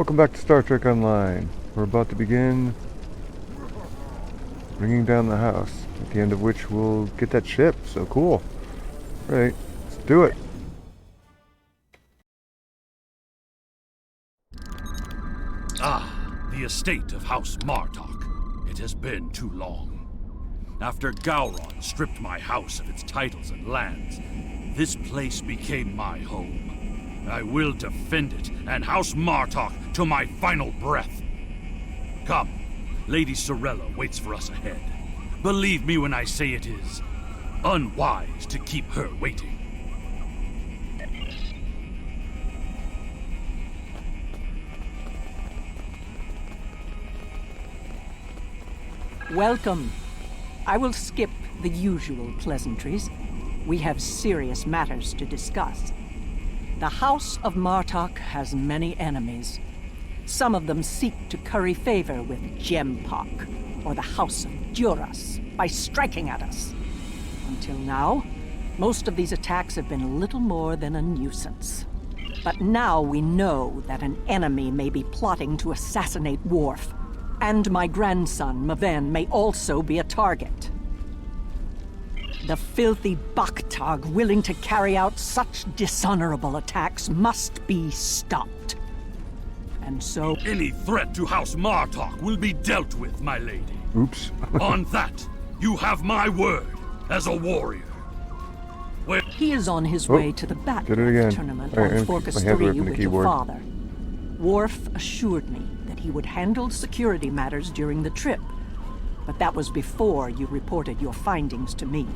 Welcome back to Star Trek Online. We're about to begin bringing down the house, at the end of which we'll get that ship, so cool. Alright, let's do it. Ah, the estate of House Martok. It has been too long. After Gowron stripped my house of its titles and lands, this place became my home. I will defend it and House Martok to my final breath. Come, Lady Sorella waits for us ahead. Believe me when I say it is unwise to keep her waiting. Welcome. I will skip the usual pleasantries. We have serious matters to discuss. The House of Martok has many enemies. Some of them seek to curry favor with Gempok, or the House of Duras, by striking at us. Until now, most of these attacks have been little more than a nuisance. But now we know that an enemy may be plotting to assassinate Worf, and my grandson, Maven, may also be a target. The filthy Baktag willing to carry out such dishonorable attacks must be stopped. And so... Any threat to House Martok will be dealt with, my lady. Oops. On that, you have my word as a warrior. Where He is on his way to the did it again. Battle tournament All right, on and Forcas my hands away 3 from the with your keyboard. father. Worf assured me that he would handle security matters during the trip, but that was before you reported your findings to me.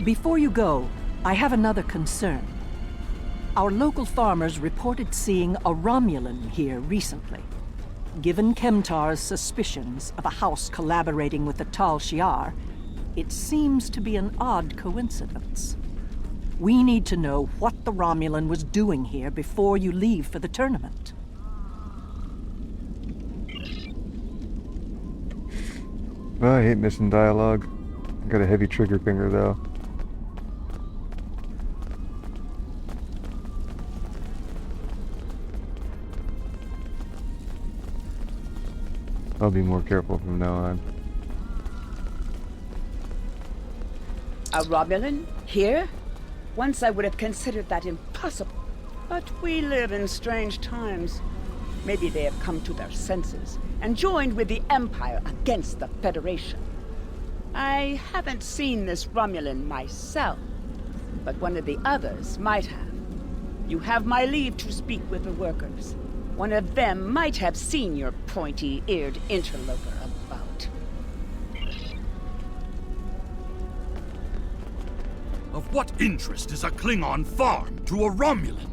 Before you go, I have another concern. Our local farmers reported seeing a Romulan here recently. Given Kemtar's suspicions of a house collaborating with the Tal Shiar, it seems to be an odd coincidence. We need to know what the Romulan was doing here before you leave for the tournament. Oh, I hate missing dialogue. I got a heavy trigger finger though. I'll be more careful from now on. A Romulan? Here? Once I would have considered that impossible. But we live in strange times. Maybe they have come to their senses and joined with the Empire against the Federation. I haven't seen this Romulan myself, but one of the others might have. You have my leave to speak with the workers. One of them might have seen your pointy-eared interloper about. of what interest is a Klingon farm to a Romulan?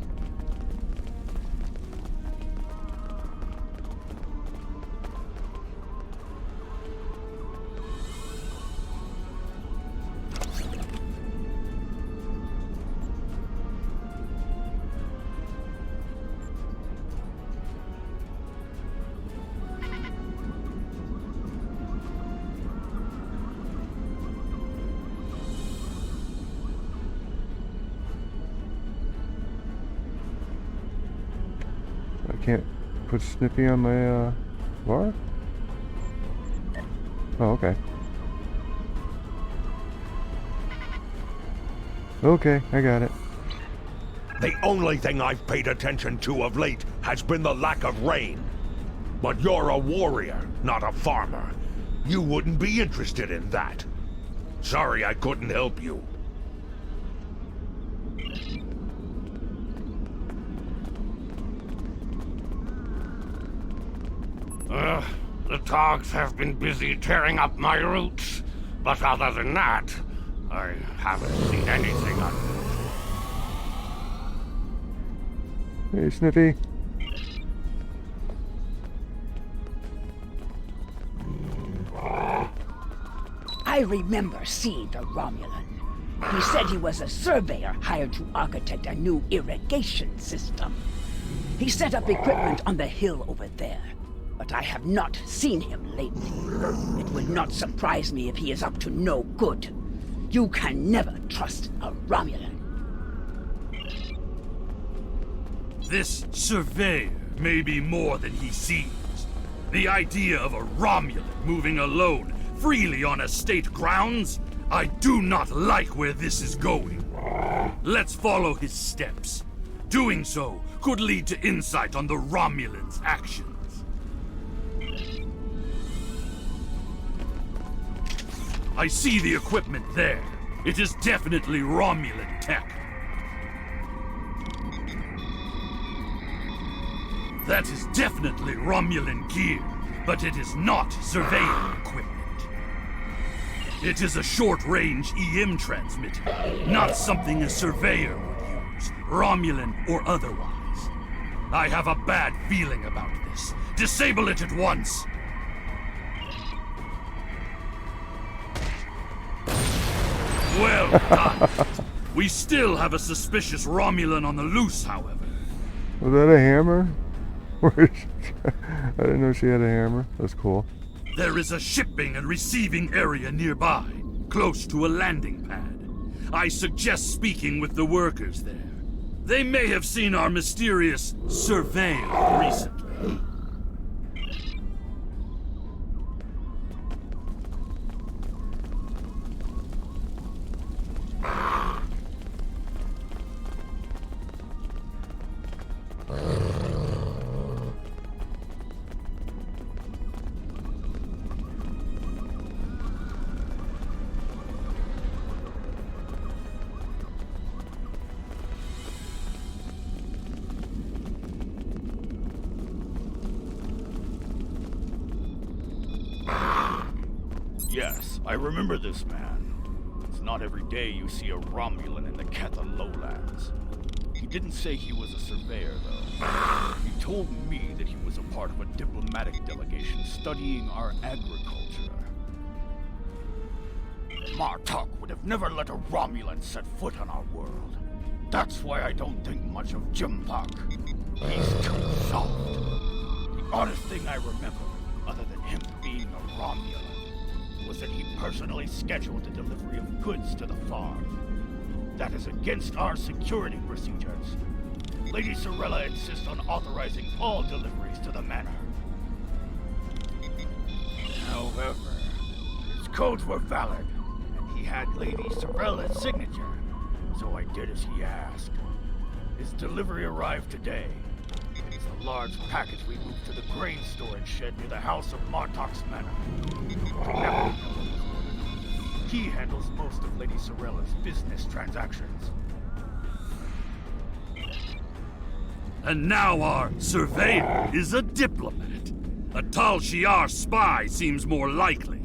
I can't put Snippy on my bar? Oh, okay. Okay, I got it. The only thing I've paid attention to of late has been the lack of rain. But you're a warrior, not a farmer. You wouldn't be interested in that. Sorry I couldn't help you. The dogs have been busy tearing up my roots, but other than that, I haven't seen anything Hey, Snippy. I remember seeing the Romulan. He said he was a surveyor hired to architect a new irrigation system. He set up equipment on the hill over there, but I have not seen him lately. It would not surprise me if he is up to no good. You can never trust a Romulan. This surveyor may be more than he seems. The idea of a Romulan moving alone, freely on estate grounds? I do not like where this is going. Let's follow his steps. Doing so could lead to insight on the Romulans' actions. I see the equipment there. It is definitely Romulan tech. That is definitely Romulan gear, but it is not surveying equipment. It is a short-range EM transmitter, not something a surveyor would use, Romulan or otherwise. I have a bad feeling about this. Disable it at once! Well done. We still have a suspicious Romulan on the loose, however. Was that a hammer? I didn't know she had a hammer. That's cool. There is a shipping and receiving area nearby, close to a landing pad. I suggest speaking with the workers there. They may have seen our mysterious surveyor recently. Yes, I remember this man. It's not every day you see a Romulan in the Ketha lowlands. He didn't say he was a surveyor, though. He told me that he was a part of a diplomatic delegation studying our agriculture. Martok would have never let a Romulan set foot on our world. That's why I don't think much of Jimpak. He's too soft. The oddest thing I remember, other than him being a Romulan, was that he personally scheduled the delivery of goods to the farm. That is against our security procedures. Lady Sorella insists on authorizing all deliveries to the manor. However, his codes were valid, and he had Lady Sorella's signature, so I did as he asked. His delivery arrived today. It's a large package we moved to the grain storage shed near the house of Martok's manor. He handles most of Lady Sorella's business transactions. And now our surveyor is a diplomat. A Tal Shiar spy seems more likely.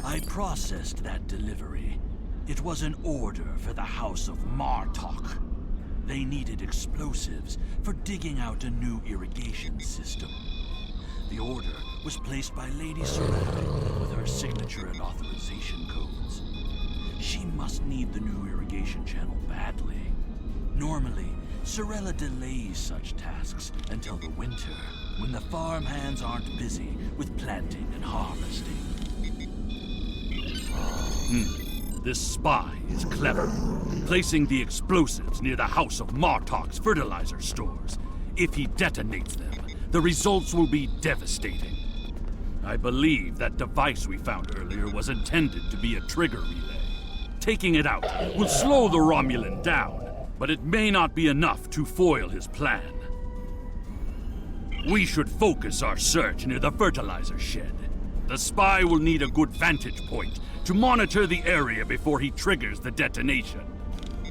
I processed that delivery. It was an order for the House of Martok. They needed explosives for digging out a new irrigation system. The order was placed by Lady Sorella with her signature and authorization codes. She must need the new irrigation channel badly. Normally, Sorella delays such tasks until the winter, when the farm hands aren't busy with planting and harvesting. This spy is clever, placing the explosives near the House of Martok's fertilizer stores. If he detonates them, the results will be devastating. I believe that device we found earlier was intended to be a trigger relay. Taking it out will slow the Romulan down, but it may not be enough to foil his plan. We should focus our search near the fertilizer shed. The spy will need a good vantage point to monitor the area before he triggers the detonation.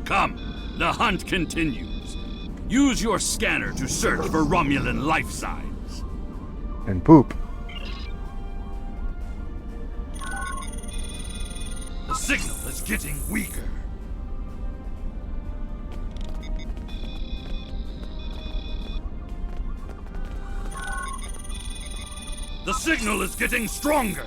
Come, the hunt continues. Use your scanner to search for Romulan life signs. And poop. The signal is getting weaker. The signal is getting stronger.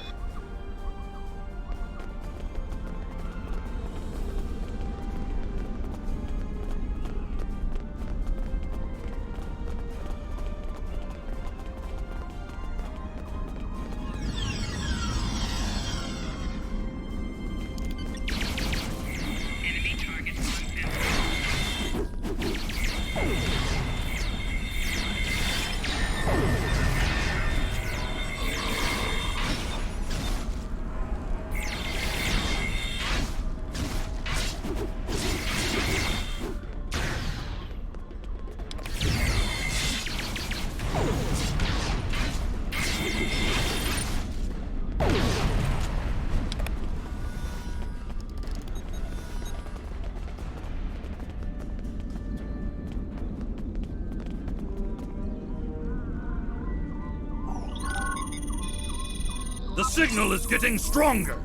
signal is getting stronger!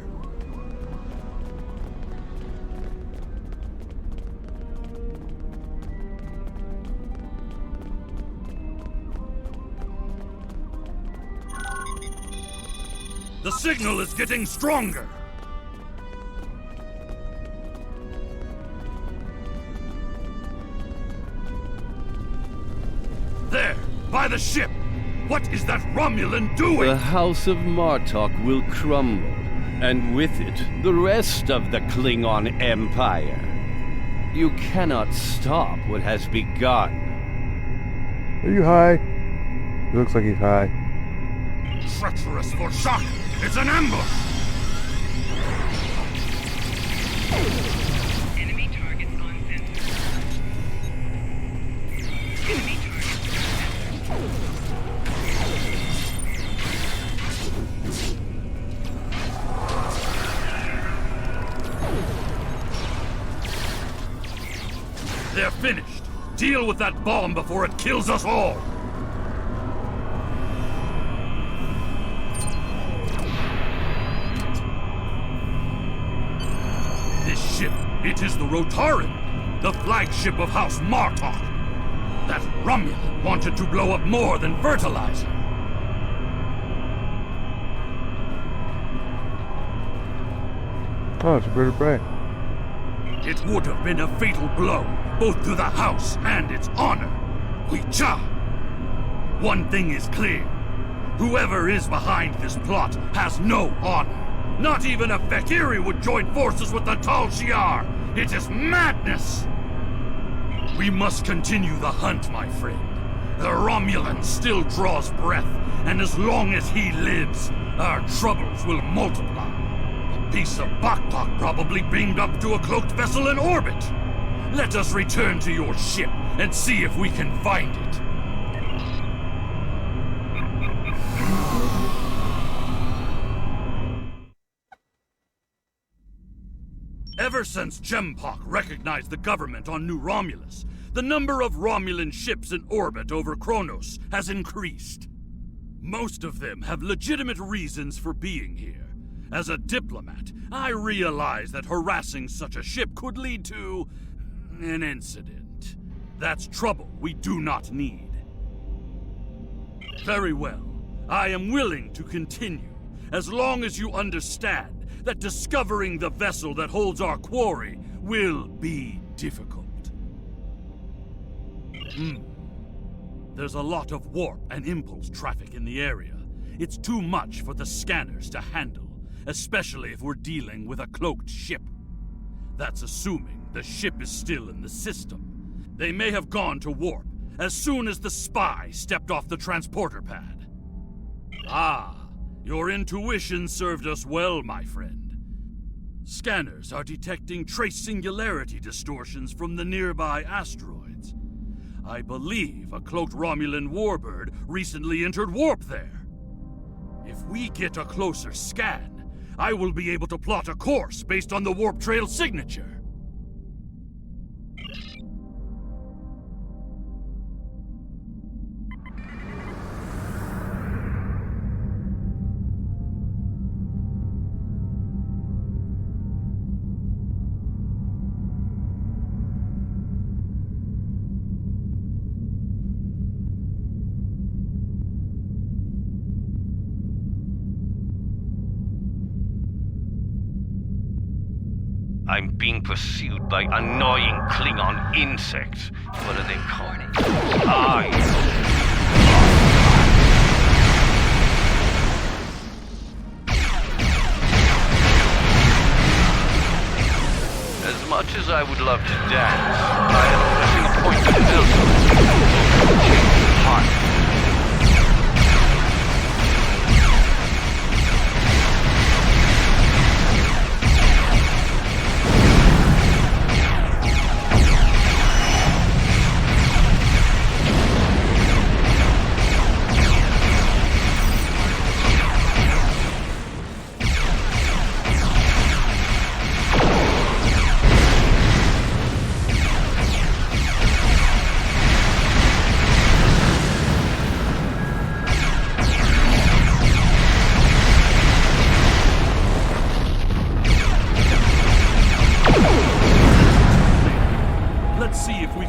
The signal is getting stronger! There, by the ship! What is that Romulan doing? The House of Martok will crumble, and with it, the rest of the Klingon Empire. You cannot stop what has begun. Are you high? He looks like he's high. Treacherous for shock! It's an ambush! Enemy targets on center. Enemy targets on center. They're finished. Deal with that bomb before it kills us all. This ship, it is the Rotaran, the flagship of House Martok. That Romulan wanted to blow up more than fertilizer. Oh, it's a bird of prey. It would have been a fatal blow, both to the house and its honor. Huicha! One thing is clear. Whoever is behind this plot has no honor. Not even a Fakiri would join forces with the Tal Shiar. It is madness! We must continue the hunt, my friend. The Romulan still draws breath, and as long as he lives, our troubles will multiply. A piece of Bakbak probably beamed up to a cloaked vessel in orbit. Let us return to your ship and see if we can find it. Ever since Jempok recognized the government on New Romulus, the number of Romulan ships in orbit over Kronos has increased. Most of them have legitimate reasons for being here. As a diplomat, I realize that harassing such a ship could lead to an incident. That's trouble we do not need. Very well. I am willing to continue, as long as you understand that discovering the vessel that holds our quarry will be difficult. There's a lot of warp and impulse traffic in the area. It's too much for the scanners to handle, especially if we're dealing with a cloaked ship. That's assuming the ship is still in the system. They may have gone to warp as soon as the spy stepped off the transporter pad. Ah, your intuition served us well, my friend. Scanners are detecting trace singularity distortions from the nearby asteroids. I believe a cloaked Romulan warbird recently entered warp there. If we get a closer scan, I will be able to plot a course based on the warp trail signature. I'm being pursued by annoying Klingon insects. What are they called? As much as I would love to dance, I am pressing a point of heart.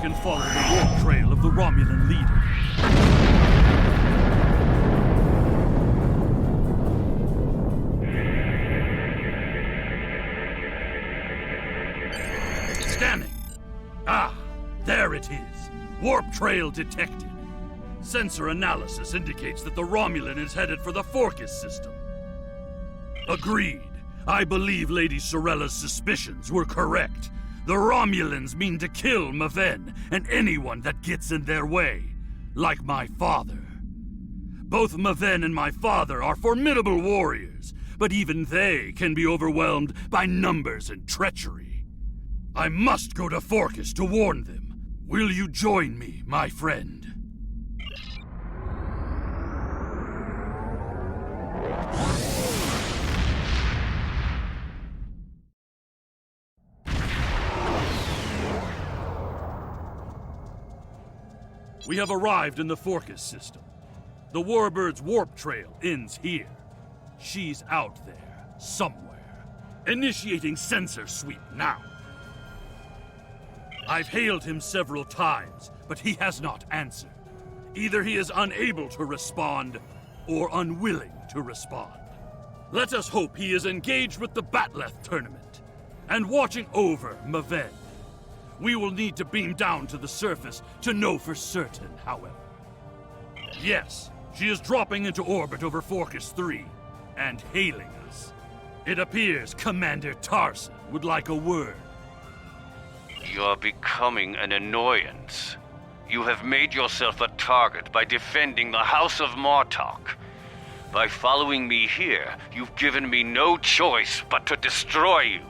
can follow the warp trail of the Romulan leader. Scanning. Ah, there it is. Warp trail detected. Sensor analysis indicates that the Romulan is headed for the Forcus system. Agreed. I believe Lady Sorella's suspicions were correct. The Romulans mean to kill Maven and anyone that gets in their way, like my father. Both Maven and my father are formidable warriors, but even they can be overwhelmed by numbers and treachery. I must go to Forcus to warn them. Will you join me, my friend? We have arrived in the Forcus system. The Warbird's warp trail ends here. She's out there, somewhere. Initiating sensor sweep now. I've hailed him several times, but he has not answered. Either he is unable to respond, or unwilling to respond. Let us hope he is engaged with the Batleth tournament, and watching over Maven. We will need to beam down to the surface to know for certain, however. Yes, she is dropping into orbit over Forcus 3, and hailing us. It appears Commander Tarson would like a word. You're becoming an annoyance. You have made yourself a target by defending the House of Martok. By following me here, you've given me no choice but to destroy you.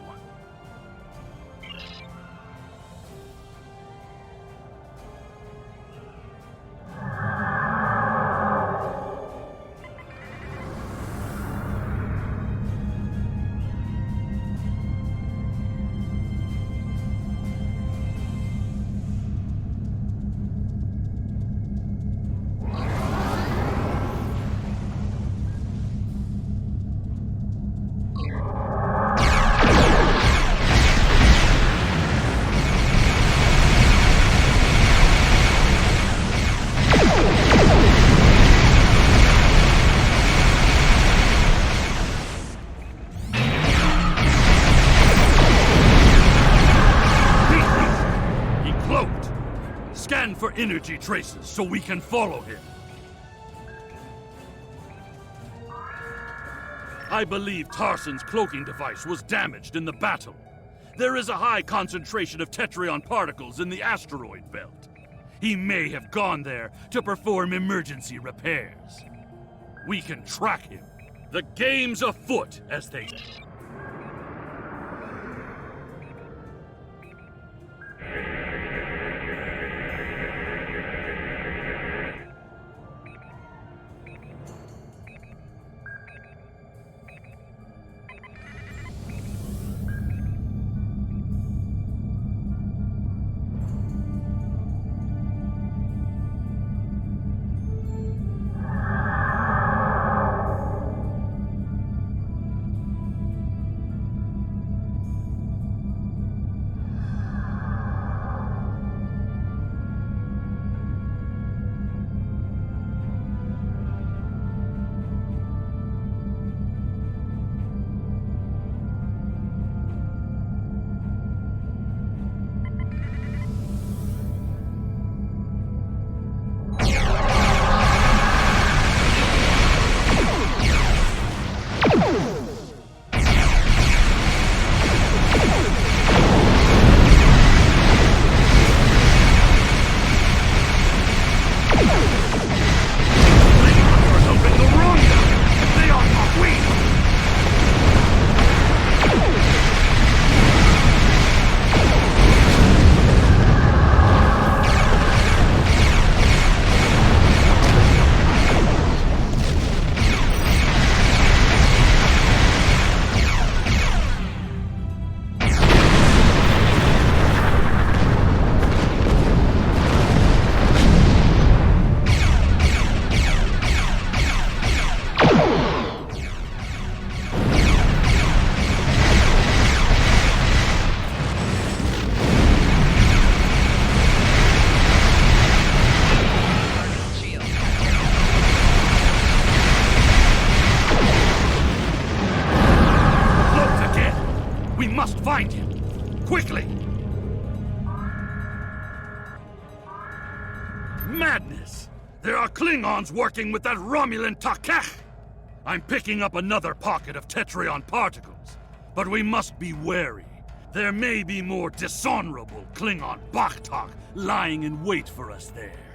Scan for energy traces so we can follow him. I believe Tarson's cloaking device was damaged in the battle. There is a high concentration of Tetrion particles in the asteroid belt. He may have gone there to perform emergency repairs. We can track him. The game's afoot, as they say. must find him. Quickly! Madness! There are Klingons working with that Romulan Takech! I'm picking up another pocket of Tetrion particles, but we must be wary. There may be more dishonorable Klingon Baktak lying in wait for us there.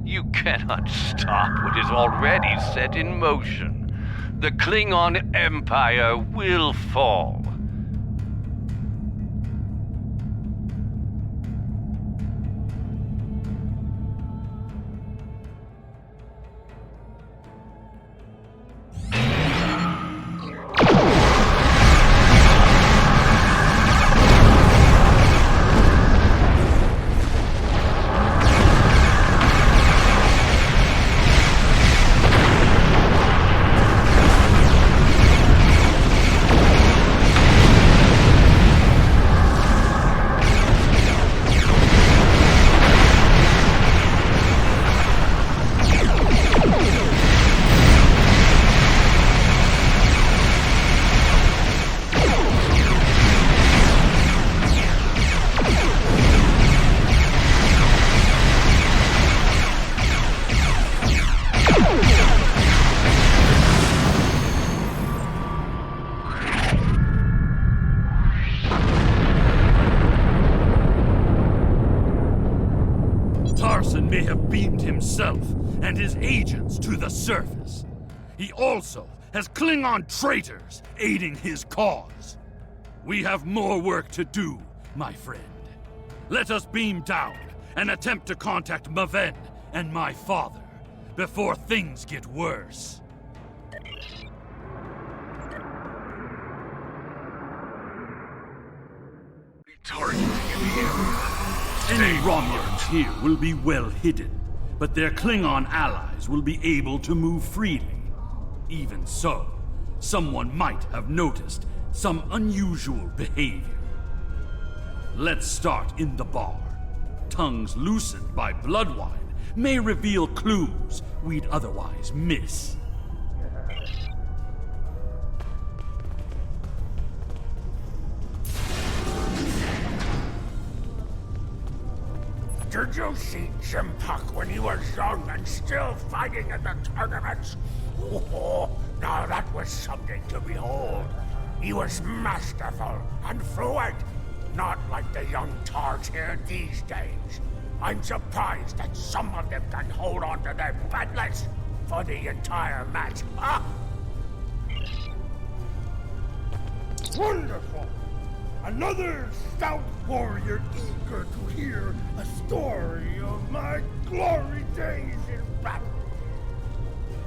You cannot stop what is already set in motion. The Klingon Empire will fall. May have beamed himself and his agents to the surface. He also has Klingon traitors aiding his cause. We have more work to do, my friend. Let us beam down and attempt to contact Maven and my father before things get worse. Target in the area. Any Romulans here will be well hidden, but their Klingon allies will be able to move freely. Even so, someone might have noticed some unusual behavior. Let's start in the bar. Tongues loosened by blood wine may reveal clues we'd otherwise miss. Did you see Jim Puck when he was young and still fighting in the tournaments? Oh, now that was something to behold. He was masterful and fluent, not like the young tards here these days. I'm surprised that some of them can hold on to their paddlets for the entire match. Ah! Wonderful! Another stout warrior eager to hear a story of my glory days in battle.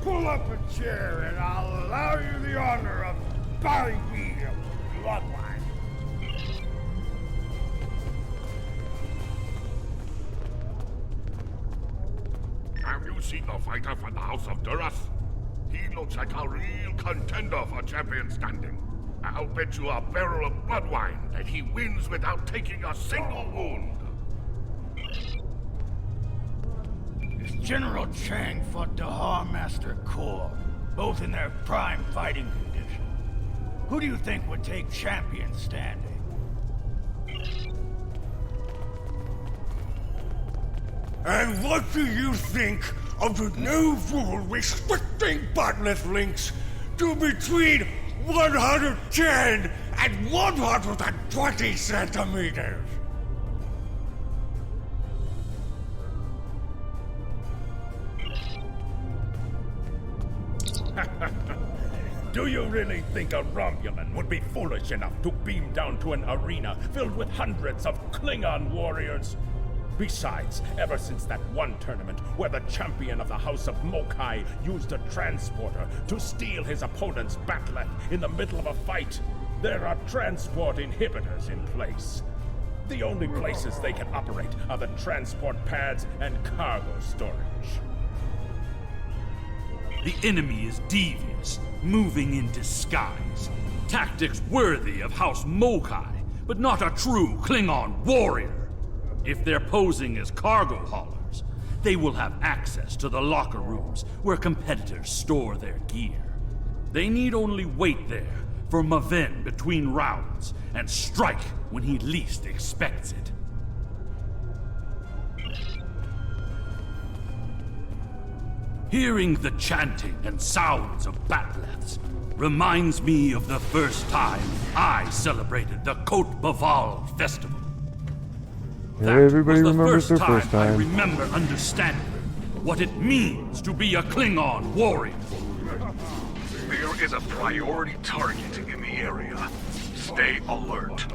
Pull up a chair and I'll allow you the honor of buying me a bloodline. Have you seen the fighter from the House of Duras? He looks like a real contender for champion standing. I'll bet you a barrel of blood wine that he wins without taking a single wound. If General Chang fought Dahar Master Kor, both in their prime fighting condition, who do you think would take champion standing? And what do you think of the new rule restricting bottomless links to between 110 and 120 centimeters. Do you really think a Romulan would be foolish enough to beam down to an arena filled with hundreds of Klingon warriors? Besides, ever since that one tournament where the champion of the House of Mokai used a transporter to steal his opponent's bat'leth in the middle of a fight, there are transport inhibitors in place. The only places they can operate are the transport pads and cargo storage. The enemy is devious, moving in disguise. Tactics worthy of House Mokai, but not a true Klingon warrior. If they're posing as cargo haulers, they will have access to the locker rooms where competitors store their gear. They need only wait there for Maven between rounds and strike when he least expects it. Hearing the chanting and sounds of bat'leths reminds me of the first time I celebrated the Cote Baval festival. Yeah, That everybody was the remembers their first first I time. remember understanding what it means to be a Klingon warrior. There is a priority target in the area. Stay alert.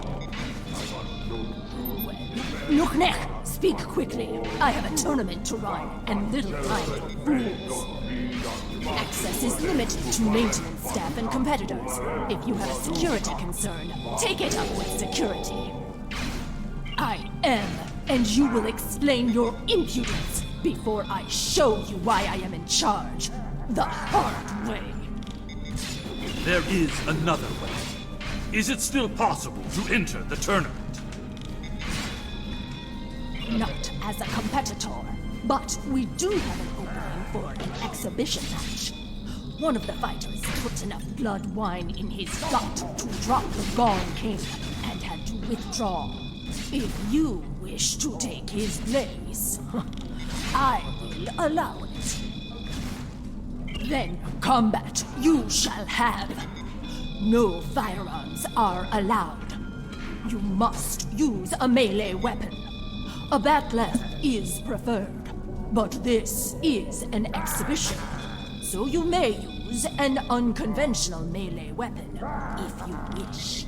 Nuknech, speak quickly. I have a tournament to run and little time for fools. Access is limited to maintenance staff and competitors. If you have a security concern, take it up with security. I am, and you will explain your impudence before I show you why I am in charge. The hard way. There is another way. Is it still possible to enter the tournament? Not as a competitor, but we do have an opening for an exhibition match. One of the fighters put enough blood wine in his gut to drop the Gong King and had to withdraw. If you wish to take his place, I will allow it. Then combat you shall have. No firearms are allowed. You must use a melee weapon. A bat'leth is preferred, but this is an exhibition, so you may use an unconventional melee weapon if you wish.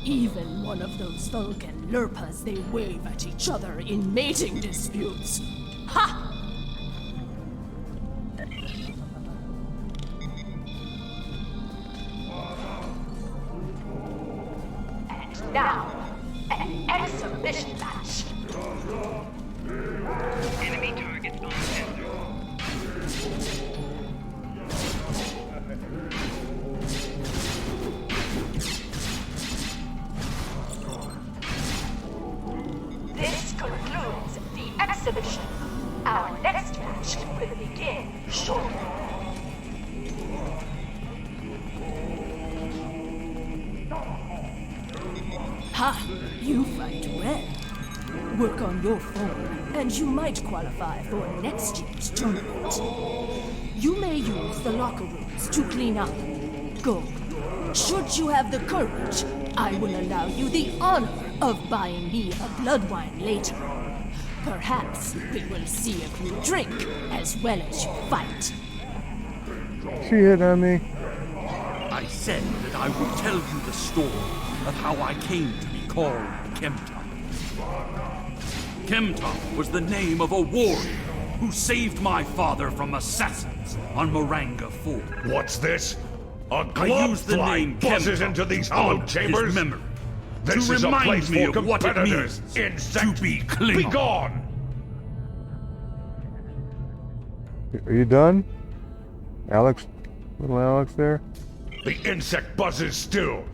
Even one of those Vulcan lurpas they wave at each other in mating disputes. Ha! And now, an exhibition match. Enemy targets on sensor. This concludes the exhibition. Our next match will begin shortly. Ha! You fight well. Work on your form, and you might qualify for next year's tournament. You may use the locker rooms to clean up. Go. Should you have the courage, I will allow you the honor of buying me a blood wine later. Perhaps we will see if you drink as well as you fight. She hit on me. I said that I would tell you the story of how I came to be called Kemtop. Kemtop was the name of a warrior who saved my father from assassins on Moranga Fort. What's this? A I used the glove name buzzes Kemtop into these to hollow honor chambers? his memory, This to is a remind place me for of what it competitors. means Insect, to be Klingon. be gone! Are you done? Alex? Little Alex there? The insect buzzes still.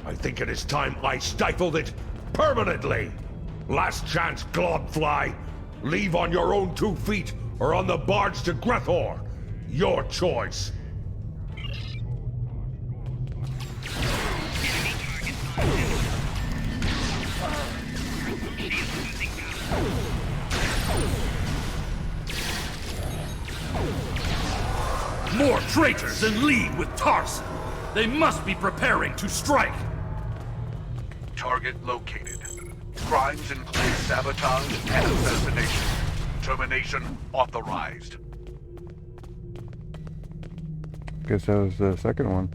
I think it is time I stifled it permanently. Last chance, Globfly. Leave on your own 2 feet or on the barge to Grethor. Your choice. More traitors in league with Tarson. They must be preparing to strike. Target located. Crimes include sabotage and assassination. Termination authorized. Guess that was the second one.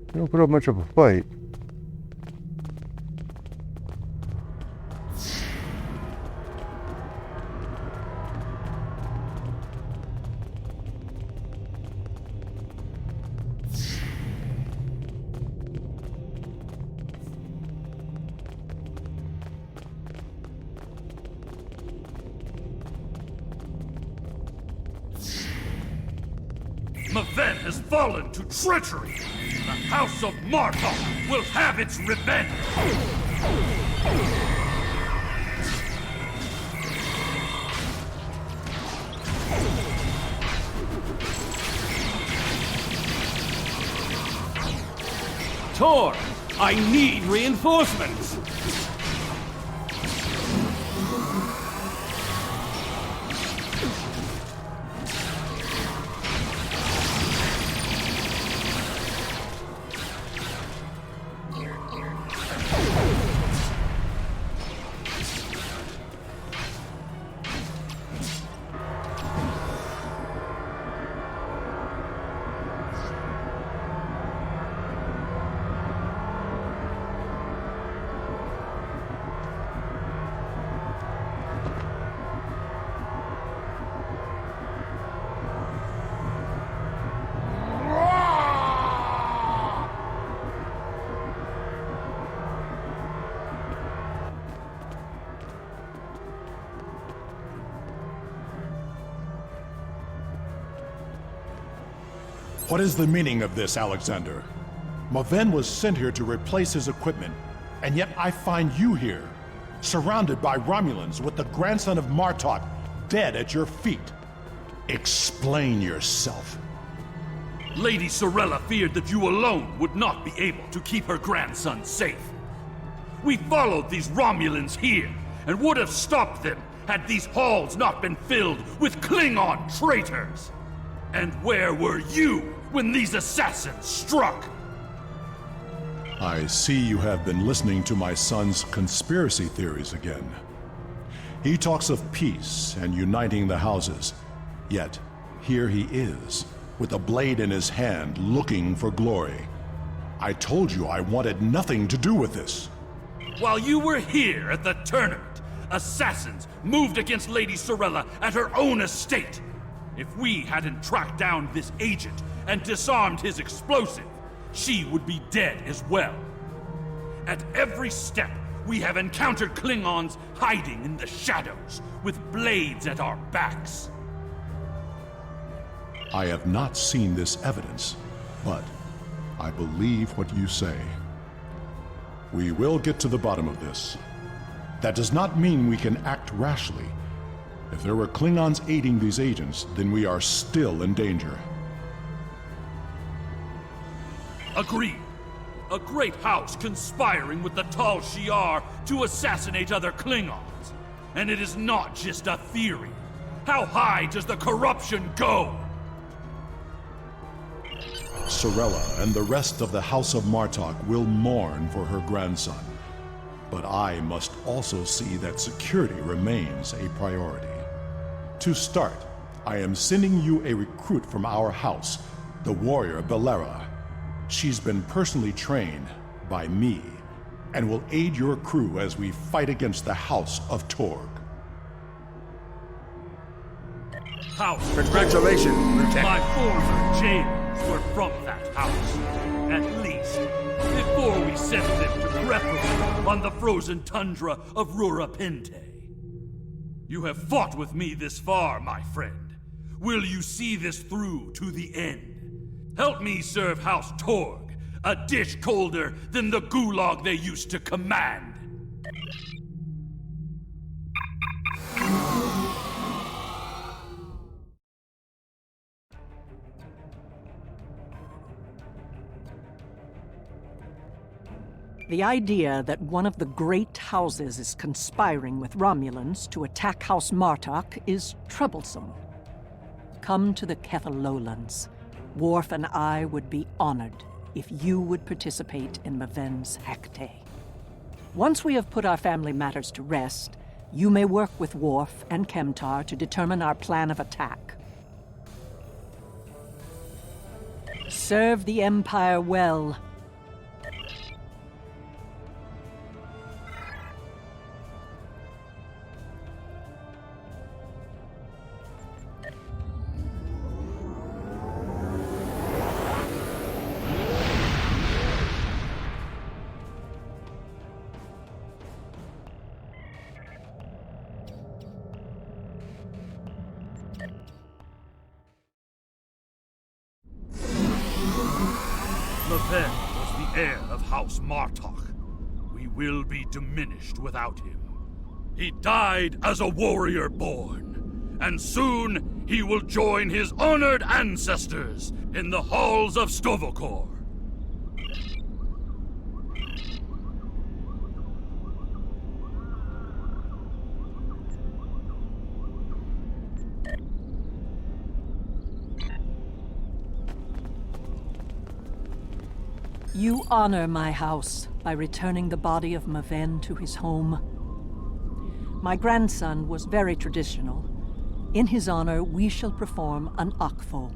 They don't put up much of a fight. Maven has fallen to treachery. The House of Martok will have its revenge. Tor, I need reinforcements. What is the meaning of this, Alexander? Maven was sent here to replace his equipment, and yet I find you here, surrounded by Romulans with the grandson of Martok dead at your feet. Explain yourself. Lady Sorella feared that you alone would not be able to keep her grandson safe. We followed these Romulans here, and would have stopped them had these halls not been filled with Klingon traitors. And where were you when these assassins struck? I see you have been listening to my son's conspiracy theories again. He talks of peace and uniting the houses, yet here he is, with a blade in his hand, looking for glory. I told you I wanted nothing to do with this. While you were here at the tournament, assassins moved against Lady Sorella at her own estate. If we hadn't tracked down this agent and disarmed his explosive, she would be dead as well. At every step, we have encountered Klingons hiding in the shadows, with blades at our backs. I have not seen this evidence, but I believe what you say. We will get to the bottom of this. That does not mean we can act rashly. If there were Klingons aiding these agents, then we are still in danger. Agreed. A great house conspiring with the Tal Shiar to assassinate other Klingons. And it is not just a theory. How high does the corruption go? Sorella and the rest of the House of Martok will mourn for her grandson. But I must also see that security remains a priority. To start, I am sending you a recruit from our house, the warrior Belera. She's been personally trained by me and will aid your crew as we fight against the House of Torg. House. Congratulations, Lieutenant. My former jailers were from that house. At least, before we sent them to Greppo on the frozen tundra of Rurapente. You have fought with me this far, my friend. Will you see this through to the end? Help me serve House Torg, a dish colder than the gulag they used to command. The idea that one of the great houses is conspiring with Romulans to attack House Martok is troublesome. Come to the Kethalolans. Worf and I would be honored if you would participate in Maven's Hecate. Once we have put our family matters to rest, you may work with Worf and Kemtar to determine our plan of attack. Serve the Empire well. Maven was the heir of House Martok. We will be diminished without him. He died as a warrior born, and soon he will join his honored ancestors in the halls of Stovokor. You honor my house by returning the body of Maven to his home. My grandson was very traditional. In his honor, we shall perform an Akvo.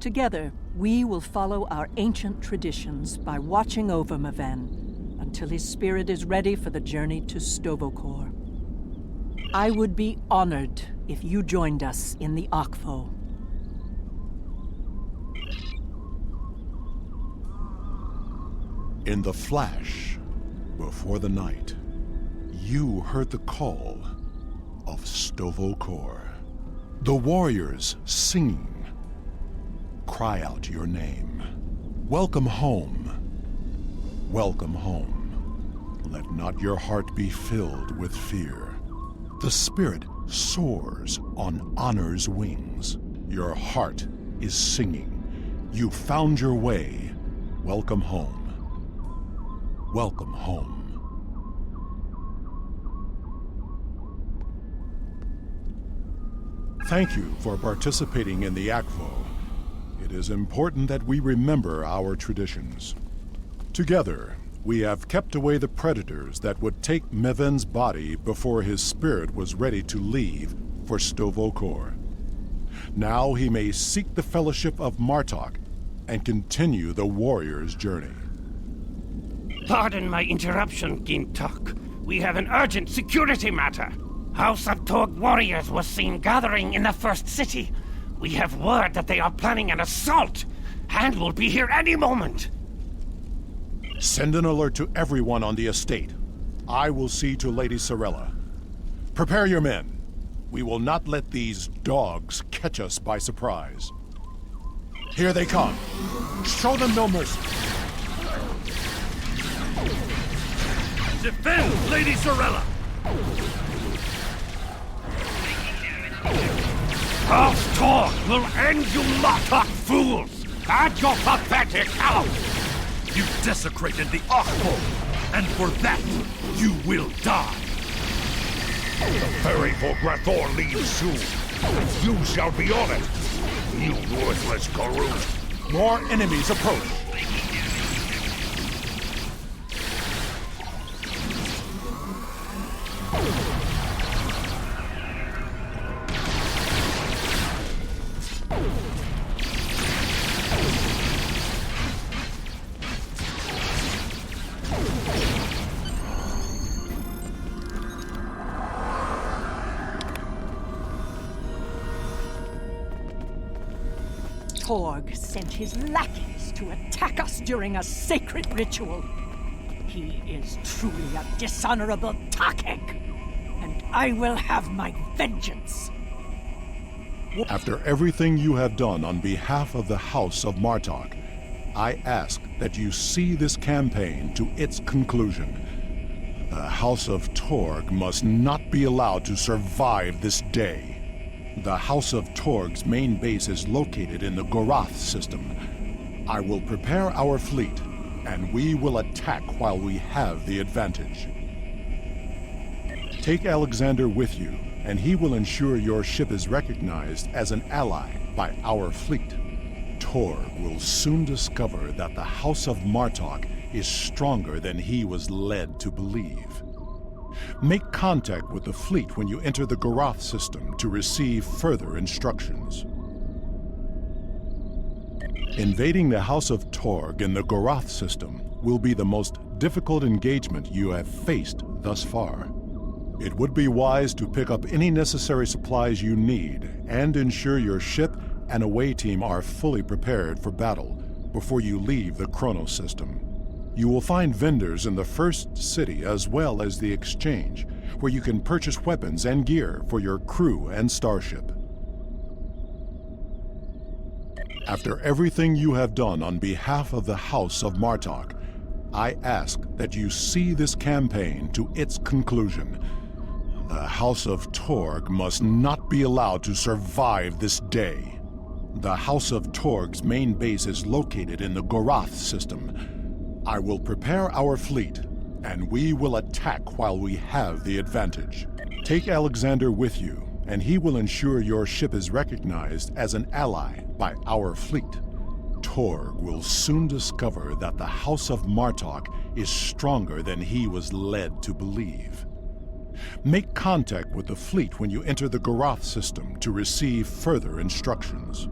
Together, we will follow our ancient traditions by watching over Maven until his spirit is ready for the journey to Stovokor. I would be honored if you joined us in the Akvo. In the flash, before the night, you heard the call of Stovokor. The warriors singing. Cry out your name. Welcome home. Welcome home. Let not your heart be filled with fear. The spirit soars on honor's wings. Your heart is singing. You found your way. Welcome home. Welcome home. Thank you for participating in the Akvo. It is important that we remember our traditions. Together, we have kept away the predators that would take Maven's body before his spirit was ready to leave for Stovokor. Now he may seek the fellowship of Martok and continue the warrior's journey. Pardon my interruption, Gintok. We have an urgent security matter. House of Torg warriors was seen gathering in the first city. We have word that they are planning an assault, and will be here any moment. Send an alert to everyone on the estate. I will see to Lady Sorella. Prepare your men. We will not let these dogs catch us by surprise. Here they come. Show them no mercy. Defend Lady Sorella! House Torg will end you Martok fools! And your pathetic house! You desecrated the Akvo, and for that, you will die. The ferry for Grathor leaves soon. You shall be on it, you worthless Garut. More enemies approach. Torg sent his lackeys to attack us during a sacred ritual. He is truly a dishonorable Takek, and I will have my vengeance. After everything you have done on behalf of the House of Martok, I ask that you see this campaign to its conclusion. The House of Torg must not be allowed to survive this day. The House of Torg's main base is located in the Gorath system. I will prepare our fleet, and we will attack while we have the advantage. Take Alexander with you, and he will ensure your ship is recognized as an ally by our fleet. Torg will soon discover that the House of Martok is stronger than he was led to believe. Make contact with the fleet when you enter the Garath system to receive further instructions. Invading the House of Torg in the Garath system will be the most difficult engagement you have faced thus far. It would be wise to pick up any necessary supplies you need and ensure your ship and away team are fully prepared for battle before you leave the Chronos system. You will find vendors in the first city as well as the exchange, where you can purchase weapons and gear for your crew and starship. After everything you have done on behalf of the House of Martok, I ask that you see this campaign to its conclusion. The House of Torg must not be allowed to survive this day. The House of Torg's main base is located in the Garath system. I will prepare our fleet, and we will attack while we have the advantage. Take Alexander with you, and he will ensure your ship is recognized as an ally by our fleet. Torg will soon discover that the House of Martok is stronger than he was led to believe. Make contact with the fleet when you enter the Garath system to receive further instructions.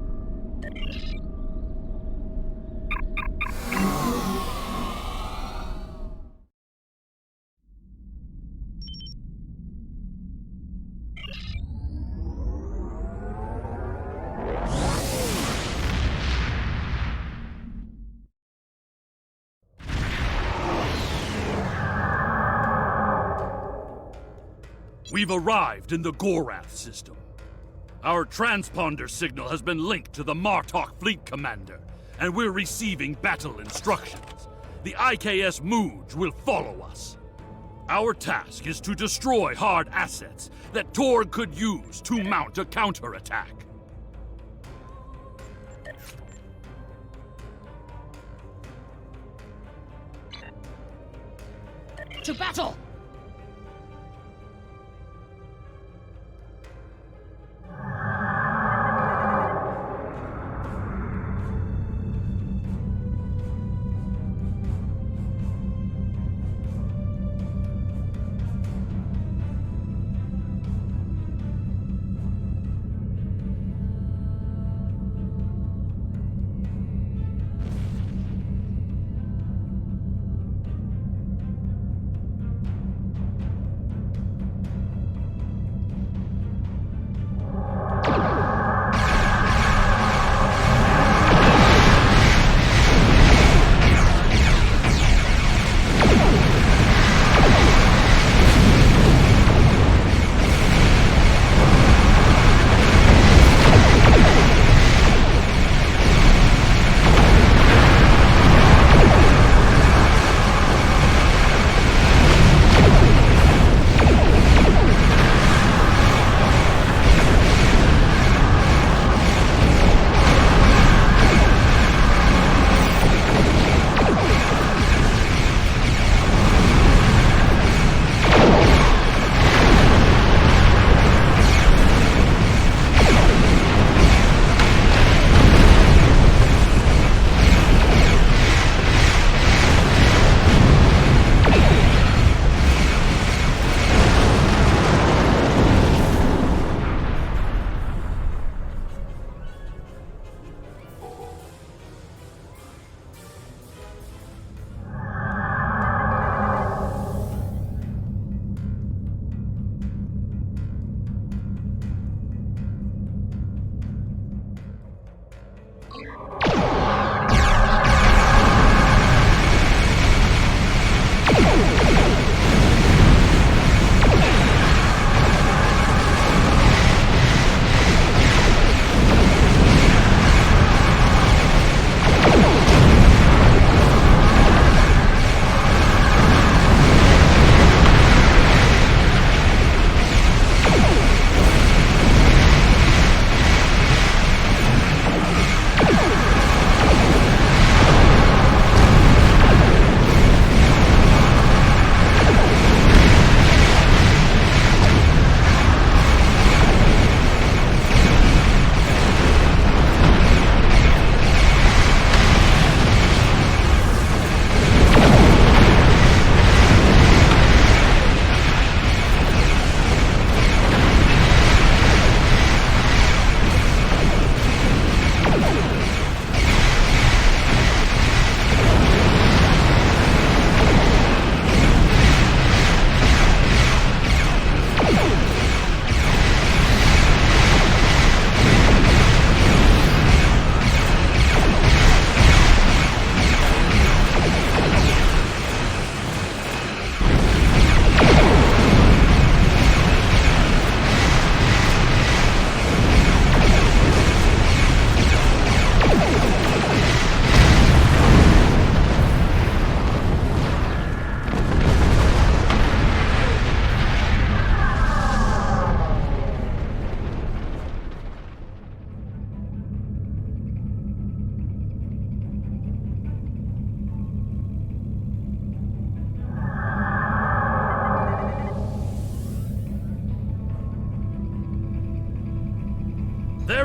We've arrived in the Gorath system. Our transponder signal has been linked to the Martok fleet commander, and we're receiving battle instructions. The IKS Mooj will follow us. Our task is to destroy hard assets that Torg could use to mount a counterattack. To battle!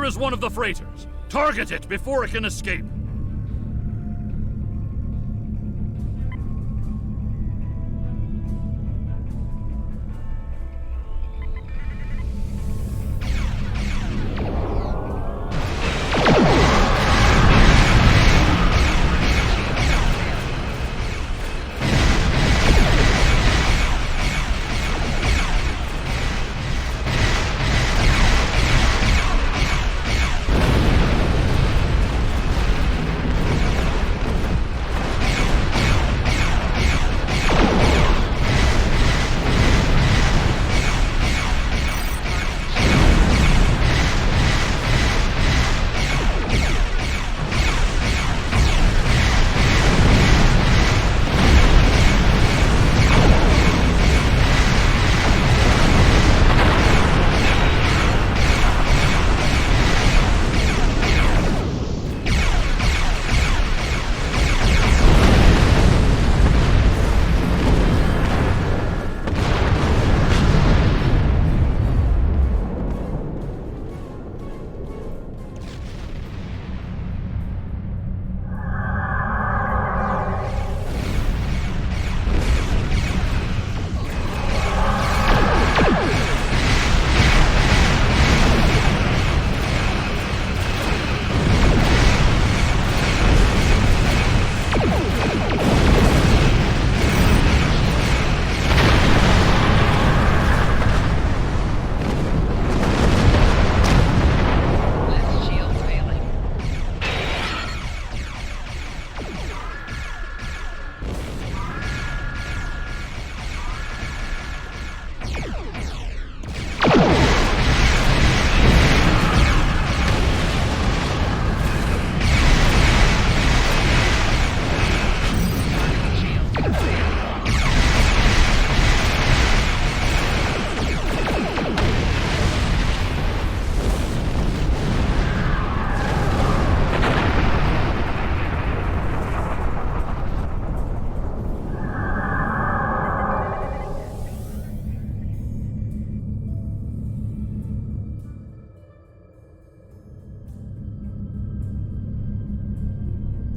There is one of the freighters. Target it before it can escape.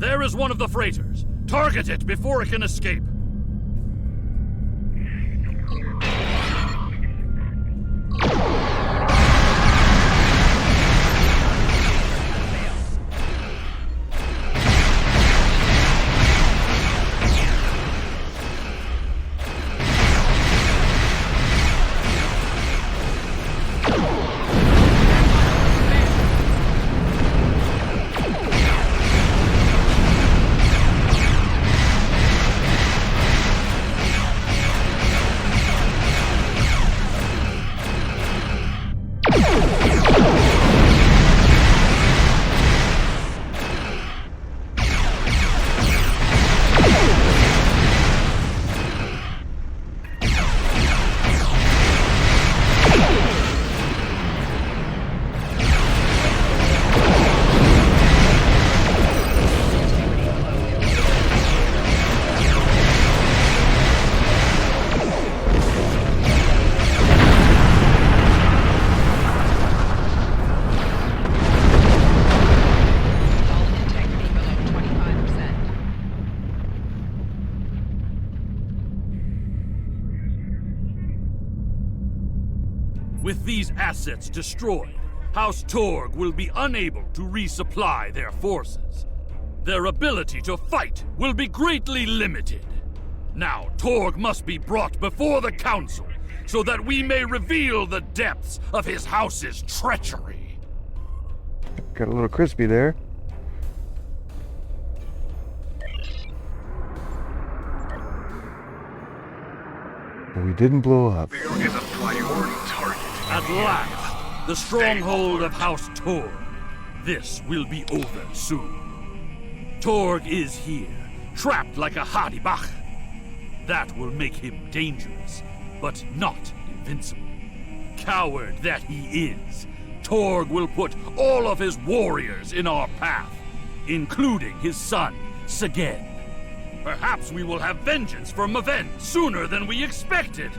There is one of the freighters. Target it before it can escape. With these assets destroyed, House Torg will be unable to resupply their forces. Their ability to fight will be greatly limited. Now, Torg must be brought before the Council so that we may reveal the depths of his house's treachery. Got a little crispy there. But we didn't blow up. There is a priority target. At last, the stronghold of House Torg. This will be over soon. Torg is here, trapped like a Hadibach. That will make him dangerous, but not invincible. Coward that he is, Torg will put all of his warriors in our path, including his son, Segen. Perhaps we will have vengeance for Maven sooner than we expected.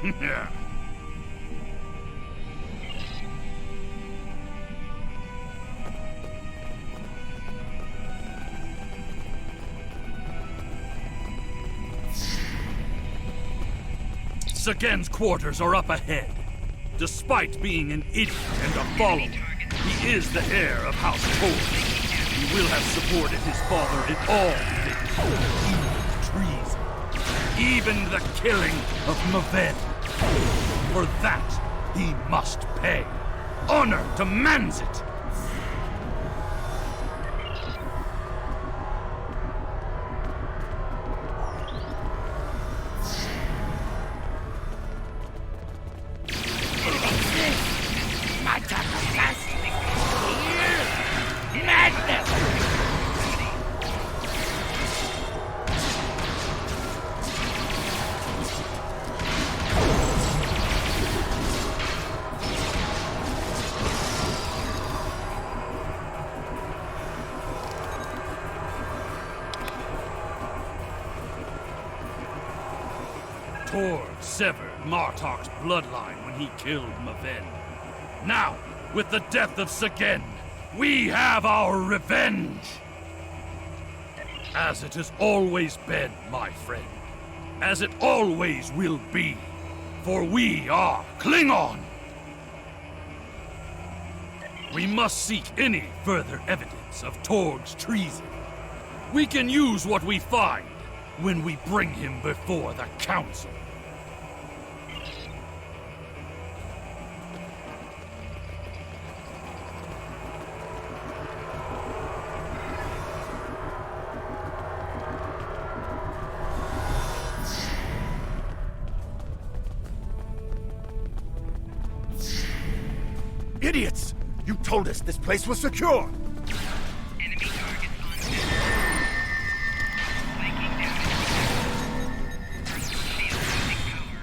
Sagan's quarters are up ahead. Despite being an idiot and a follower, he is the heir of House Tor. He will have supported his father in all things, treason, even the killing of Maven. For that, he must pay. Honor demands it. Tor severed Martok's bloodline when he killed Maven. Now, with the death of Sagan, we have our revenge! As it has always been, my friend. As it always will be. For we are Klingon! We must seek any further evidence of Torg's treason. We can use what we find when we bring him before the Council. Idiots! You told us this place was secure! Enemy targets on center. Viking down. Shield losing power.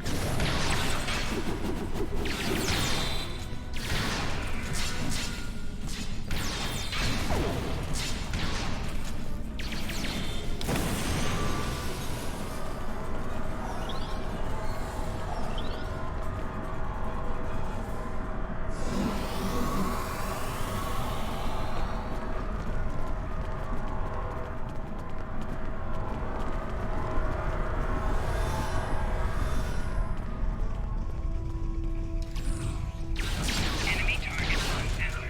Enemy targets on center.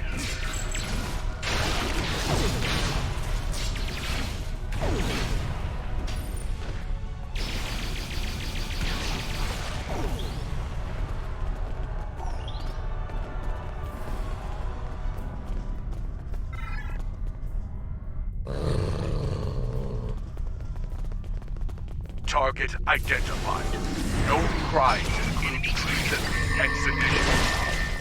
Target identified. No crimes include treason and sedition.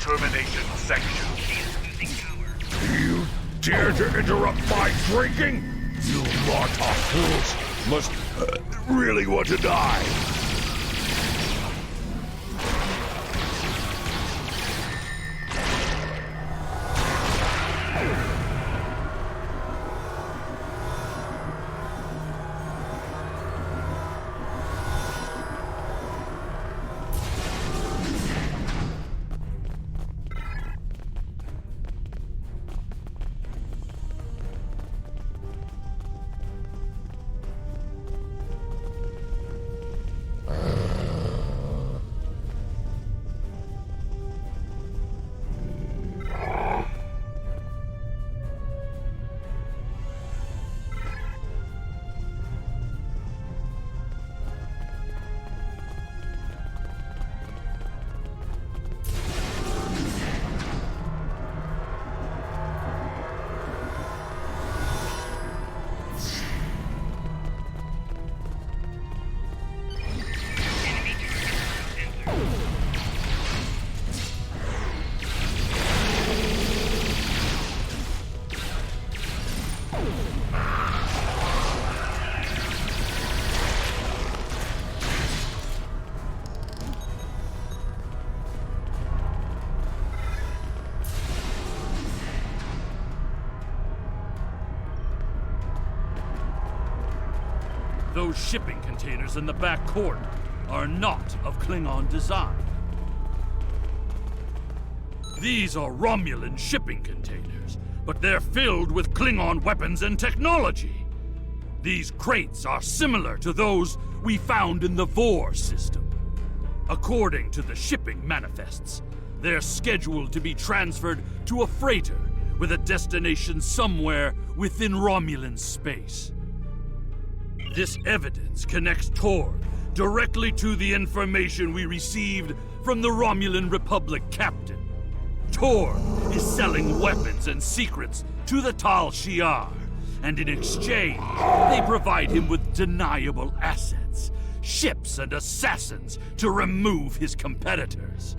Termination section. Shield losing power. You dare to interrupt my drinking? You Martok fools must really want to die. Those shipping containers in the back court are not of Klingon design. These are Romulan shipping containers, but they're filled with Klingon weapons and technology. These crates are similar to those we found in the Vor system. According to the shipping manifests, they're scheduled to be transferred to a freighter with a destination somewhere within Romulan space. This evidence connects Torg directly to the information we received from the Romulan Republic captain. Torg is selling weapons and secrets to the Tal Shiar, and in exchange, they provide him with deniable assets, ships and assassins to remove his competitors.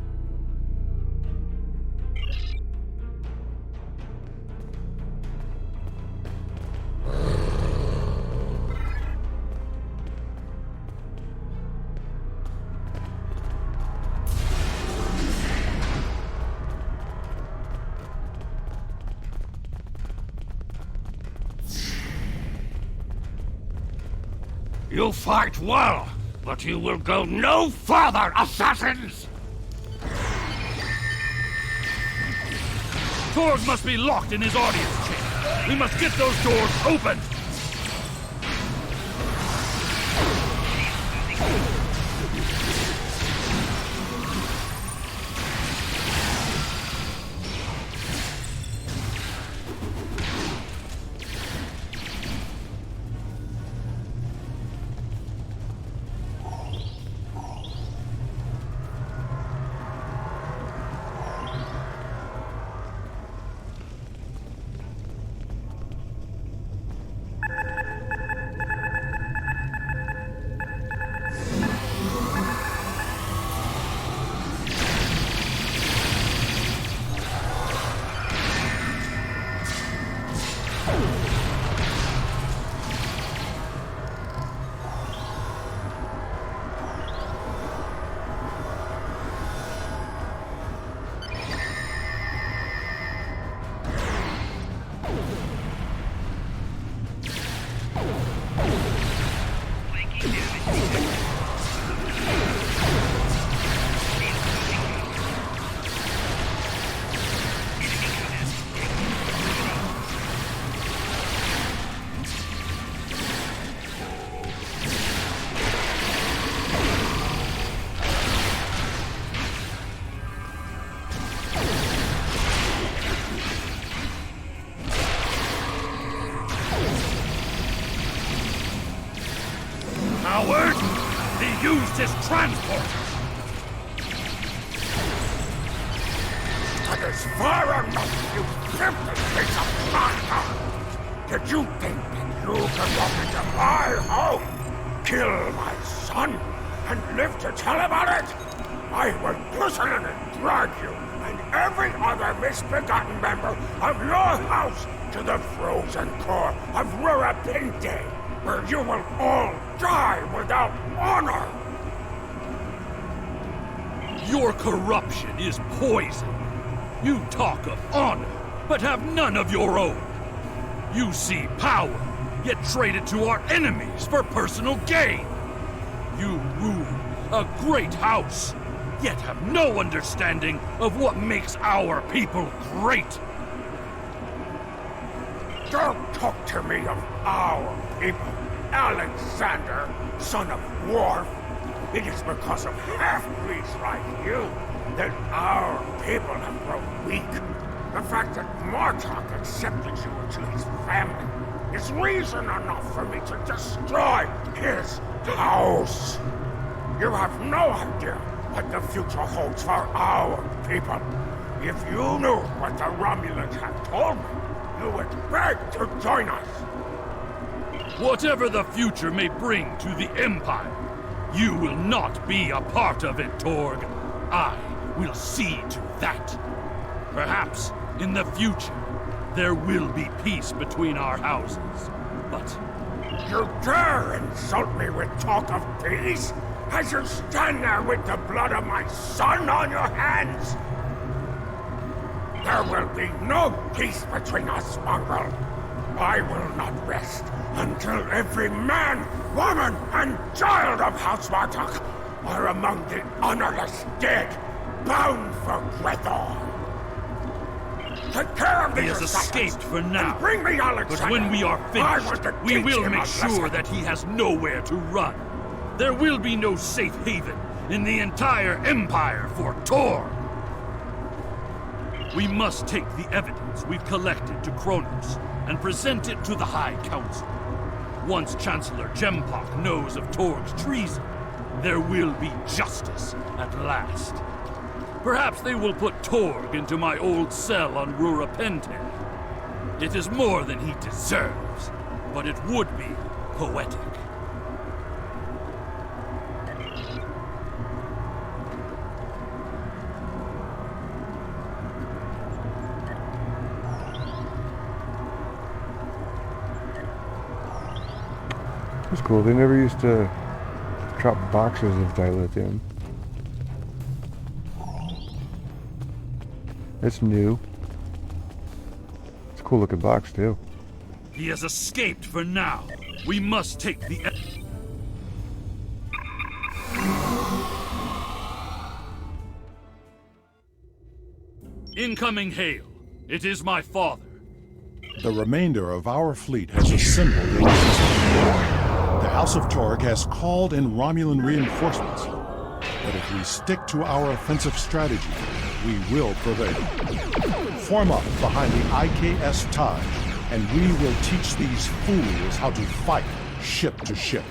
You fight well, but you will go no further, assassins! Torg must be locked in his audience chamber. We must get those doors open! Howard! He used his transporter! That is far enough, you filthy piece of pasta! Did you think that you could walk into my home, kill my son, and live to tell about it? I will personally drag you and every other misbegotten member of your house to the frozen core of Rurapinte, where you will all die without honor! Your corruption is poison. You talk of honor, but have none of your own. You see power, yet trade it to our enemies for personal gain. You rule a great house, yet have no understanding of what makes our people great. Don't talk to me of our people, Alexander, son of Worf. It is because of half-breeds like you that our people have grown weak. The fact that Martok accepted you into his family is reason enough for me to destroy his house. You have no idea what the future holds for our people. If you knew what the Romulans have told me, you would beg to join us. Whatever the future may bring to the Empire, you will not be a part of it, Torg. I will see to that. Perhaps, in the future, there will be peace between our houses, but... You dare insult me with talk of peace? As you stand there with the blood of my son on your hands? There will be no peace between us, mongrel. I will not rest until every man, woman, and child of House Martok are among the honorless dead, bound for Grethor. Take care of these He has escaped for now, bring me Alexander. But when we are finished, we will make sure that he has nowhere to run. There will be no safe haven in the entire Empire for Torg. We must take the evidence we've collected to Kronos and present it to the High Council. Once Chancellor Jempok knows of Torg's treason, there will be justice at last. Perhaps they will put Torg into my old cell on Rura Pente. It is more than he deserves, but it would be poetic. That's cool. They never used to drop boxes of dilithium. It's new. It's a cool looking box too. He has escaped for now. We must take the... Incoming hail. It is my father. The remainder of our fleet has assembled in the system. The House of Torg has called in Romulan reinforcements. But if we stick to our offensive strategy, we will prevail. Form up behind the IKS Taj, and we will teach these fools how to fight ship to ship.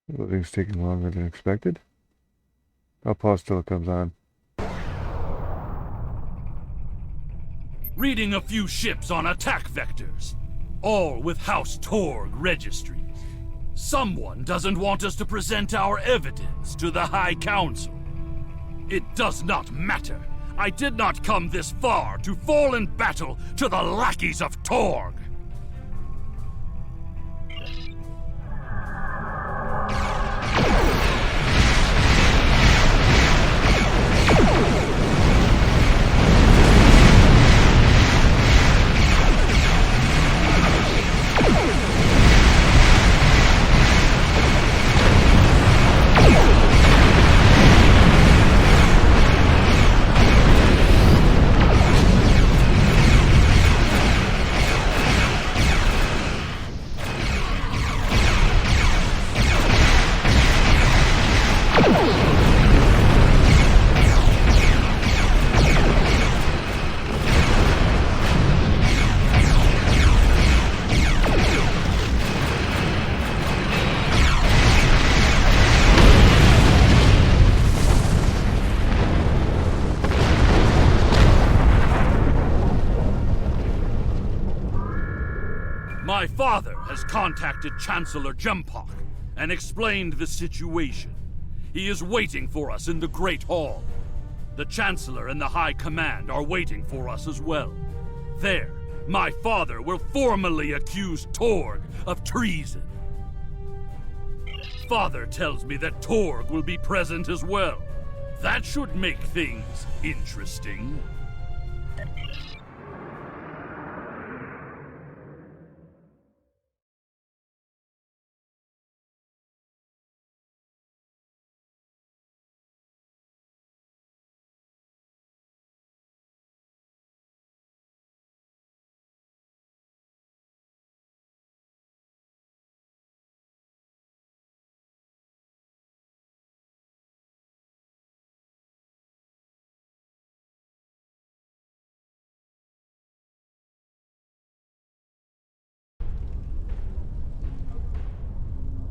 Loading's taking longer than expected. I'll pause till it comes on. Reading a few ships on attack vectors. All with House Torg registries. Someone doesn't want us to present our evidence to the High Council. It does not matter. I did not come this far to fall in battle to the lackeys of Torg. father has contacted Chancellor Jempok and explained the situation. He is waiting for us in the Great Hall. The Chancellor and the High Command are waiting for us as well. There, my father will formally accuse Torg of treason. Father tells me that Torg will be present as well. That should make things interesting.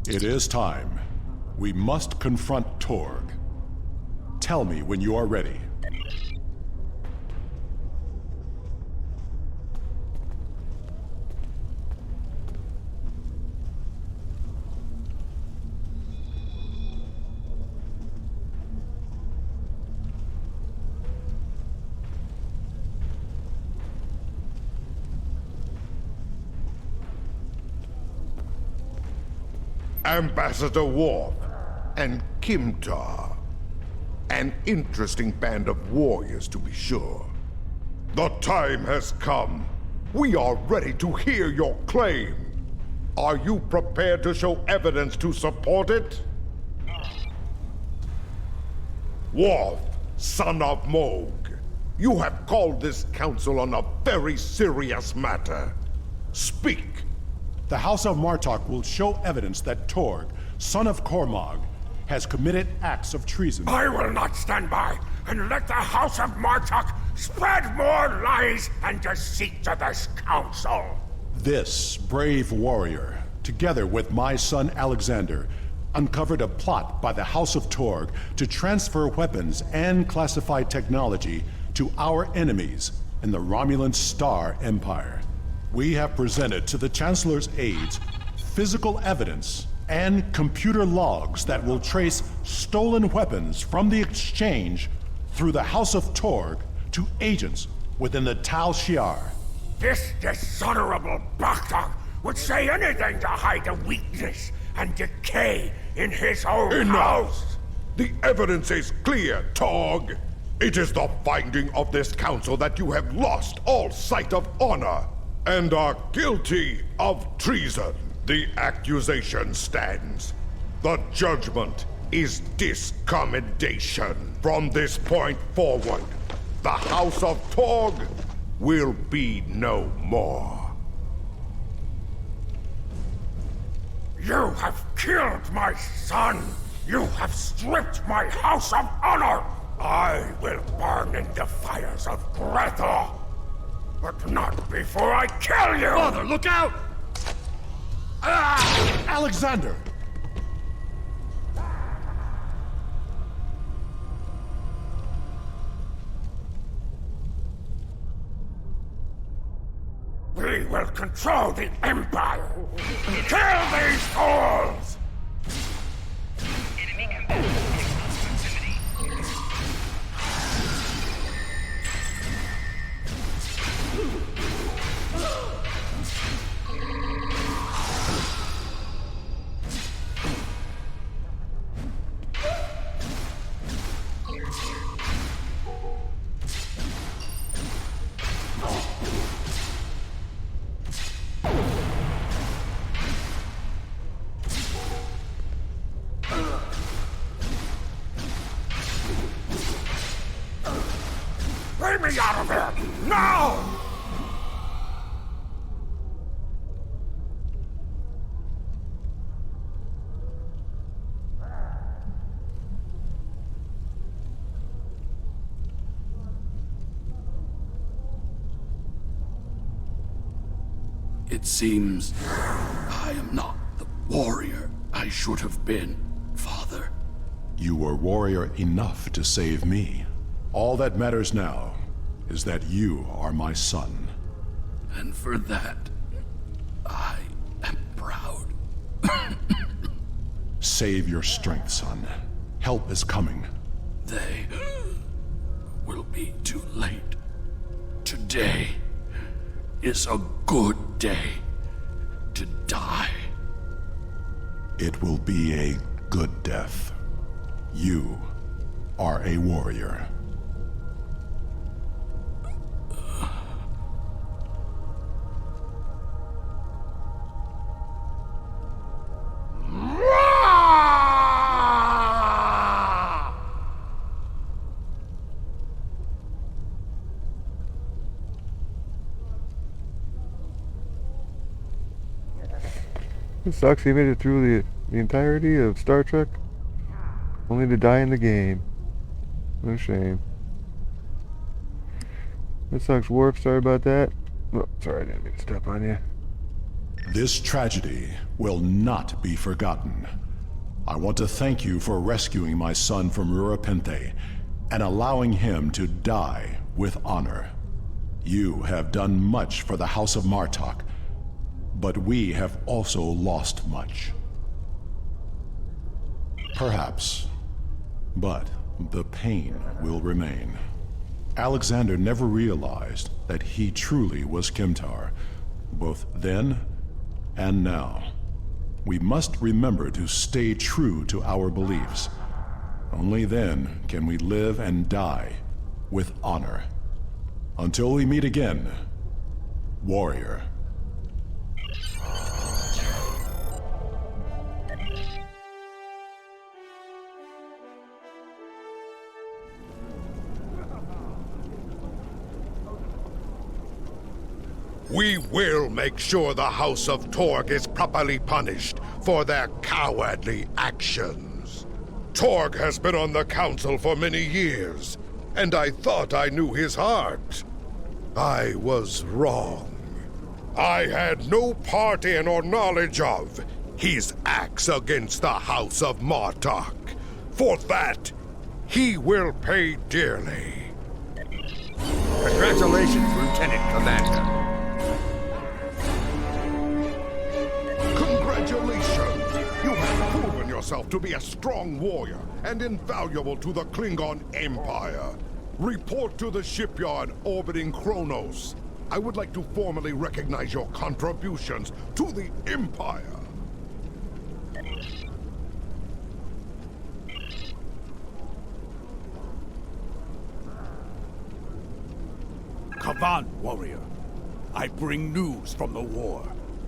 It is time. We must confront Torg. Tell me when you are ready. Ambassador Worf and Kimtar. An interesting band of warriors, to be sure. The time has come. We are ready to hear your claim. Are you prepared to show evidence to support it? Worf, son of Moog, you have called this council on a very serious matter. Speak. The House of Martok will show evidence that Torg, son of Cormog, has committed acts of treason. I will not stand by and let the House of Martok spread more lies and deceit to this council. This brave warrior, together with my son Alexander, uncovered a plot by the House of Torg to transfer weapons and classified technology to our enemies in the Romulan Star Empire. We have presented to the Chancellor's aides physical evidence and computer logs that will trace stolen weapons from the exchange through the House of Torg to agents within the Tal Shiar. This dishonorable Bakhtag would say anything to hide the weakness and decay in his own house. The evidence is clear, Torg. It is the finding of this council that you have lost all sight of honor and are guilty of treason. The accusation stands. The judgment is discommendation. From this point forward, the House of Torg will be no more. You have killed my son! You have stripped my house of honor! I will burn in the fires of Grethor! But not before I kill you! Father, look out! Alexander! We will control the Empire! Kill these fools! Enemy combatants in close proximity. Bring me out of here! Now! It seems I am not the warrior I should have been, Father. You were warrior enough to save me. All that matters now is that you are my son. And for that, I Save your strength, son. Help is coming. They will be too late. Today is a good day to die. It will be a good death. You are a warrior. It sucks he made it through the entirety of Star Trek, only to die in the game. What a shame. That sucks, Worf. Sorry about that. Oh, sorry, I didn't mean to step on you. This tragedy will not be forgotten. I want to thank you for rescuing my son from Rurapente and allowing him to die with honor. You have done much for the House of Martok, but we have also lost much. Perhaps, but the pain will remain. Alexander never realized that he truly was Kimtar, both then and now. We must remember to stay true to our beliefs. Only then can we live and die with honor. Until we meet again, warrior. We will make sure the House of Torg is properly punished for their cowardly actions. Torg has been on the Council for many years, and I thought I knew his heart. I was wrong. I had no part in or knowledge of his acts against the House of Martok. For that, he will pay dearly. Congratulations, Lieutenant Commander. Congratulations! You have proven yourself to be a strong warrior and invaluable to the Klingon Empire. Report to the shipyard orbiting Kronos. I would like to formally recognize your contributions to the Empire. Kavan, warrior. I bring news from the war,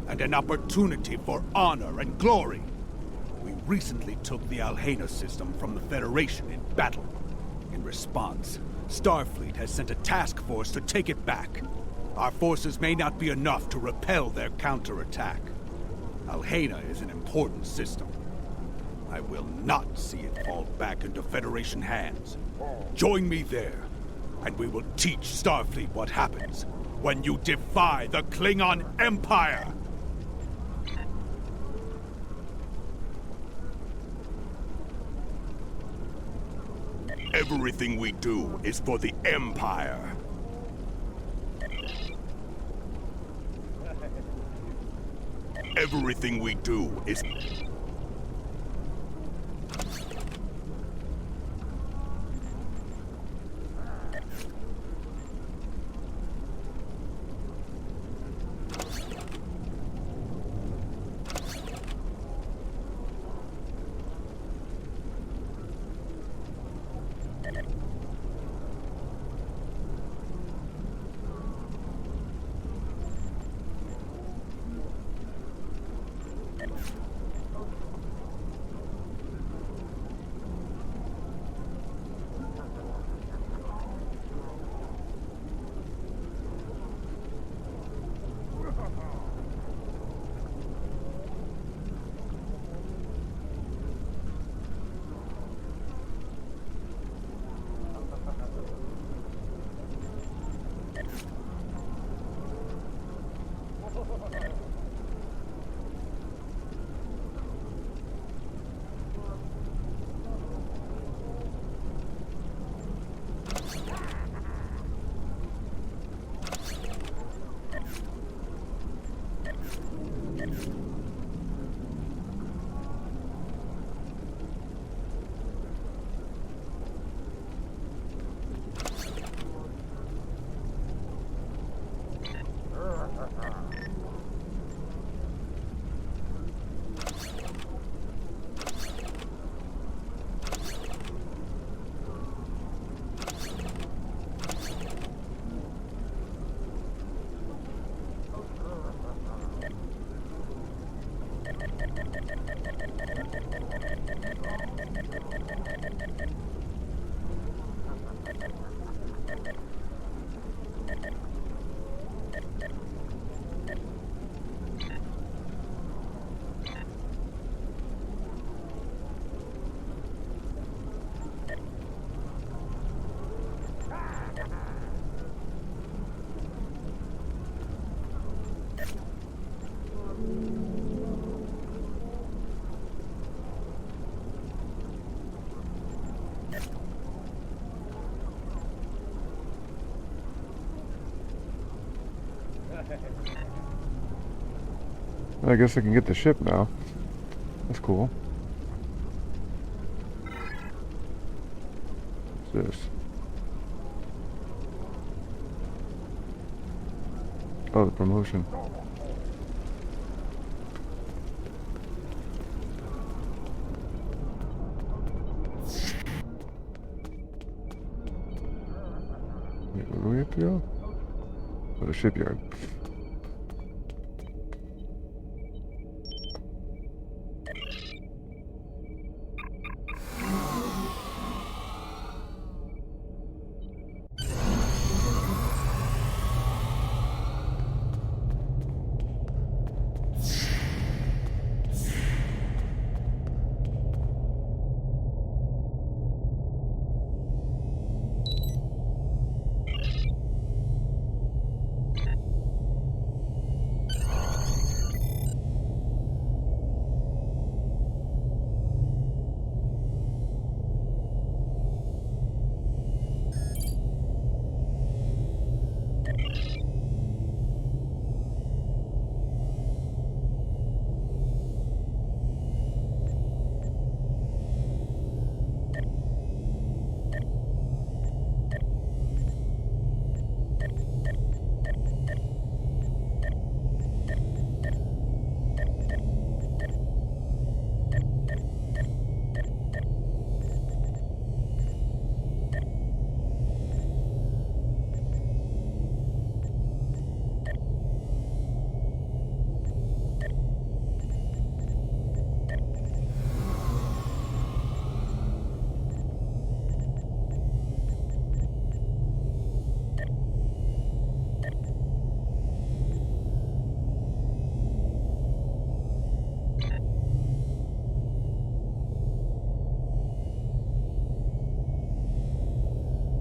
and an opportunity for honor and glory. We recently took the Alhena system from the Federation in battle. In response, Starfleet has sent a task force to take it back. Our forces may not be enough to repel their counterattack. Alhena is an important system. I will not see it fall back into Federation hands. Join me there, and we will teach Starfleet what happens when you defy the Klingon Empire! Everything we do is for the Empire. Everything we do is... I guess I can get the ship now. That's cool. What's this? Oh, the promotion. Wait, where do we have to go? Oh, the shipyard.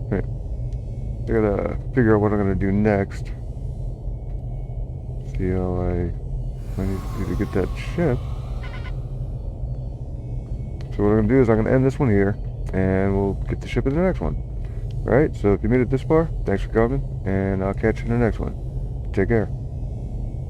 Okay. I gotta figure out what I'm gonna do next. See how I need to do to get that ship. So what I'm gonna do is I'm gonna end this one here, and we'll get the ship in the next one. Alright, so if you made it this far, thanks for coming, and I'll catch you in the next one. Take care.